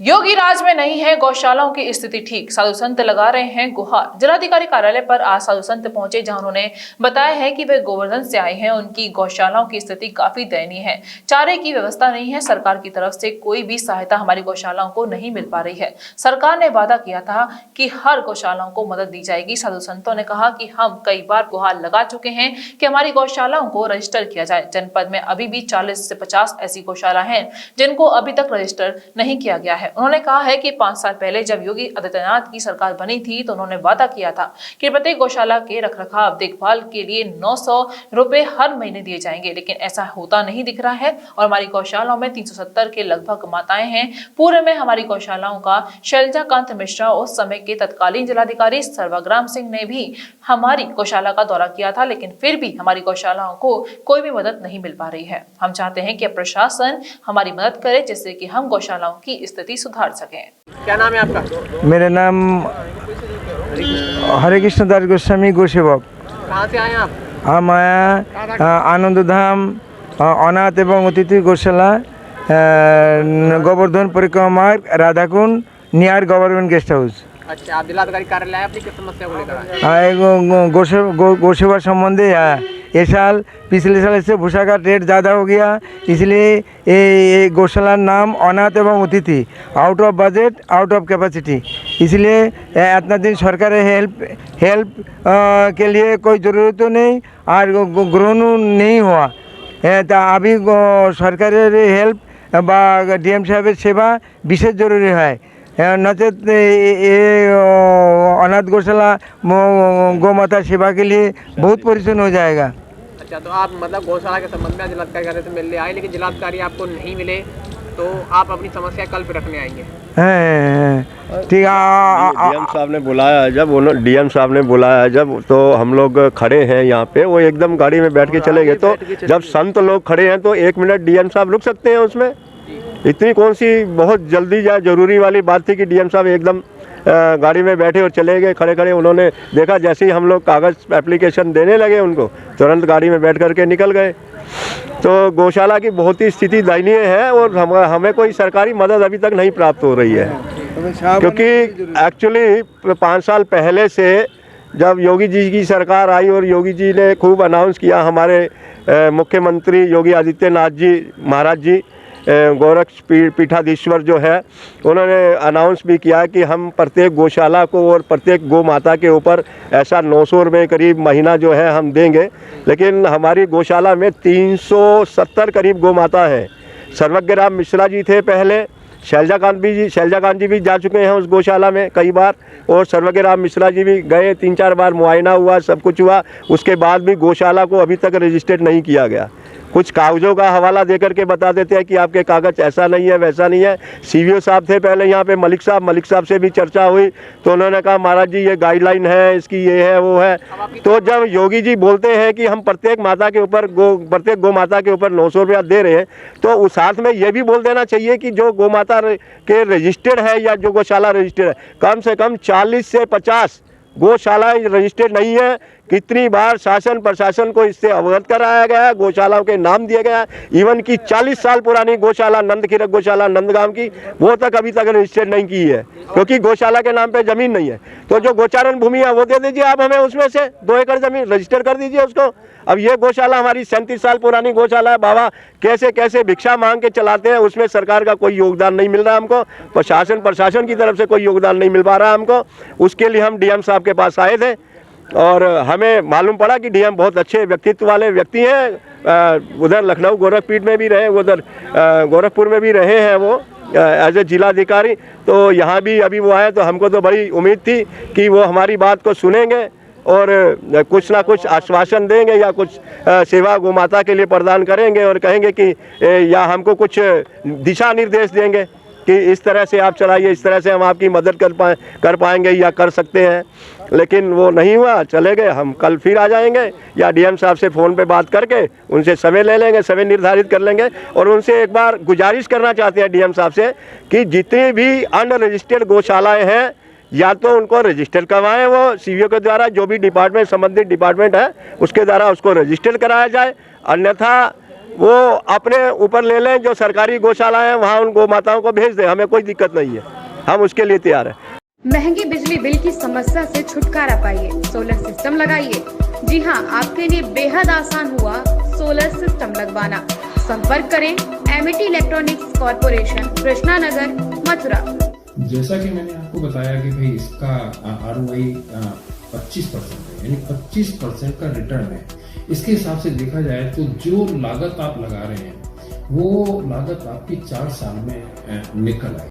योगी राज में नहीं है गौशालाओं की स्थिति ठीक, साधु संत लगा रहे हैं गुहार। जिलाधिकारी कार्यालय पर आज साधु संत पहुंचे, जहां उन्होंने बताया है कि वे गोवर्धन से आए हैं। उनकी गौशालाओं की स्थिति काफी दयनीय है। चारे की व्यवस्था नहीं है। सरकार की तरफ से कोई भी सहायता हमारी गौशालाओं को नहीं मिल पा रही है। सरकार ने वादा किया था कि हर गौशालाओं को मदद दी जाएगी। साधु संतों ने कहा कि हम कई बार गुहार लगा चुके हैं कि हमारी गौशालाओं को रजिस्टर किया जाए। जनपद में अभी भी 40 से 50 ऐसी गौशाला हैं जिनको अभी तक रजिस्टर नहीं किया गया है। उन्होंने कहा है कि 5 साल पहले जब योगी आदित्यनाथ की सरकार बनी थी तो उन्होंने वादा किया था कि प्रत्येक गौशाला के रखरखाव देखभाल के लिए 900 रुपए हर महीने दिए जाएंगे, लेकिन ऐसा होता नहीं दिख रहा है। और हमारी गौशालाओं में 370 के लगभग माताएं हैं। पूर्व में हमारी गौशालाओं का शैलजाकांत मिश्रा, उस समय के तत्कालीन जिलाधिकारी सर्वग्राम सिंह ने भी हमारी गौशाला का दौरा किया था, लेकिन फिर भी हमारी गौशालाओं को कोई भी मदद नहीं मिल पा रही है। हम चाहते हैं कि प्रशासन हमारी मदद करे जिससे कि हम गौशालाओं की स्थिति सुधार सकें। क्या नाम है आपका? मेरा नाम हरे कृष्ण दास गोस्वामी गोसेवक। कहाँ से आए आप? हम आया आनंद धाम अनाथ एवं अतिथि गौशाला गोवर्धन परिक्रमा मार्ग Radhakund near government guest house. अच्छा, आप जिलाधिकारी कार्यालय आए, अपनी किस समस्या को लेकर आए? गौसेवा संबंधी ये साल पिछले साल से भूसा का रेट ज़्यादा हो गया, इसलिए ये गौशाला नाम अनाथ एवं अतिथि, out of budget out of capacity, इसलिए इतना दिन सरकार हेल्प के लिए कोई ज़रूरत तो नहीं और ग्रहण नहीं हुआ। तो अभी सरकार हेल्प बा डीएम साहेब सेवा विशेष जरूरी है, नचेत ये अनाथ गौशाला गौ माता सेवा के लिए बहुत परेशान हो जाएगा। अच्छा, तो आप मतलब गौशाला के संबंध में जिलाधिकारी कार्यालय से मिलने आए, लेकिन जिलाधिकारी आपको नहीं मिले, तो आप अपनी समस्या कल पे रखने आएंगे? ठीक है। डीएम साहब ने बुलाया जब तो हम लोग खड़े हैं यहाँ पे, वो एकदम गाड़ी में बैठ के चले गए। तो जब संत लोग खड़े हैं तो 1 मिनट डीएम साहब रुक सकते हैं उसमें? इतनी कौन सी बहुत जल्दी या ज़रूरी वाली बात थी कि डीएम साहब एकदम गाड़ी में बैठे और चले गए? खड़े खड़े उन्होंने देखा, जैसे ही हम लोग कागज़ एप्लीकेशन देने लगे उनको, तुरंत गाड़ी में बैठ करके निकल गए। तो गौशाला की बहुत ही स्थिति दयनीय है और हमें कोई सरकारी मदद अभी तक नहीं प्राप्त हो रही है, क्योंकि एक्चुअली 5 साल पहले से जब योगी जी की सरकार आई और योगी जी ने खूब अनाउंस किया, हमारे मुख्यमंत्री योगी आदित्यनाथ जी महाराज जी गोरक्ष पीठाधीश्वर जो है, उन्होंने अनाउंस भी किया कि हम प्रत्येक गौशाला को और प्रत्येक गौ माता के ऊपर ऐसा 900 रुपये करीब महीना जो है हम देंगे। लेकिन हमारी गौशाला में 370 करीब गौ माता है। सर्वज्ञराम मिश्रा जी थे पहले, शैलजाकांत जी भी जा चुके हैं उस गौशाला में कई बार, और सर्वज्ञराम मिश्रा जी भी गए, 3-4 बार मुआयना हुआ, सब कुछ हुआ, उसके बाद भी गौशाला को अभी तक रजिस्टर्ड नहीं किया गया। कुछ कागज़ों का हवाला दे करके बता देते हैं कि आपके कागज़ ऐसा नहीं है वैसा नहीं है। सीवीओ साहब थे पहले यहाँ पे, मलिक साहब से भी चर्चा हुई तो उन्होंने कहा महाराज जी ये गाइडलाइन है, इसकी ये है वो है। तो जब योगी जी बोलते हैं कि हम प्रत्येक गौ माता के ऊपर 900 रुपया दे रहे हैं, तो उस साथ में ये भी बोल देना चाहिए कि जो गौ माता के रजिस्टर्ड है या जो गौशाला रजिस्टर्ड है, कम से कम 40 से 50 गौशाला रजिस्टर्ड नहीं है। कितनी बार शासन प्रशासन को इससे अवगत कराया गया है, गौशालाओं के नाम दिए गए हैं। इवन की 40 साल पुरानी गौशाला नंदखीरक गौशाला नंदगांव की, वो तक अभी तक रजिस्टर्ड नहीं की है, क्योंकि गौशाला के नाम पे ज़मीन नहीं है। तो जो गोचारण भूमि है वो दे दीजिए आप हमें, उसमें से 2 एकड़ ज़मीन रजिस्टर कर दीजिए उसको। अब ये गौशाला हमारी 37 साल पुरानी गौशाला है, बाबा कैसे कैसे भिक्षा मांग के चलाते हैं, उसमें सरकार का कोई योगदान नहीं मिल रहा हमको, प्रशासन की तरफ से कोई योगदान नहीं मिल पा रहा हमको। उसके लिए हम डीएम साहब के पास आए थे और हमें मालूम पड़ा कि डीएम बहुत अच्छे व्यक्तित्व वाले व्यक्ति हैं। उधर लखनऊ गोरखपीठ में भी रहे, उधर गोरखपुर में भी रहे हैं वो एज ए जिलाधिकारी। तो यहाँ भी अभी वो आए तो हमको तो बड़ी उम्मीद थी कि वो हमारी बात को सुनेंगे और कुछ ना कुछ आश्वासन देंगे या कुछ सेवा गौ माता के लिए प्रदान करेंगे और कहेंगे कि या हमको कुछ दिशा निर्देश देंगे कि इस तरह से आप चलाइए, इस तरह से हम आपकी मदद कर पाएंगे या कर सकते हैं। लेकिन वो नहीं हुआ, चले गए। हम कल फिर आ जाएंगे या डीएम साहब से फ़ोन पे बात करके उनसे समय ले लेंगे, समय निर्धारित कर लेंगे। और उनसे एक बार गुजारिश करना चाहते हैं डीएम साहब से कि जितनी भी अनरजिस्टर्ड गौशालाएँ हैं, या तो उनको रजिस्टर करवाएं, वो सीवीओ के द्वारा, जो भी डिपार्टमेंट संबंधित डिपार्टमेंट है उसके द्वारा उसको रजिस्टर कराया जाए। अन्यथा वो अपने ऊपर ले लें, जो सरकारी गौशाला है वहाँ उन गौ माताओं को भेज दें, हमें कोई दिक्कत नहीं है, हम उसके लिए तैयार हैं। महंगी बिजली बिल की समस्या से छुटकारा पाइए, सोलर सिस्टम लगाइए। जी हां, आपके लिए बेहद आसान हुआ सोलर सिस्टम लगवाना। संपर्क करें Amity electronics corporation, Krishna Nagar, Mathura. जैसा कि मैंने आपको बताया कि भाई इसका ROI 25% है, यानी 25% का रिटर्न है। इसके हिसाब से देखा जाए तो जो लागत आप लगा रहे हैं वो लागत आपकी 4 साल में निकल आए।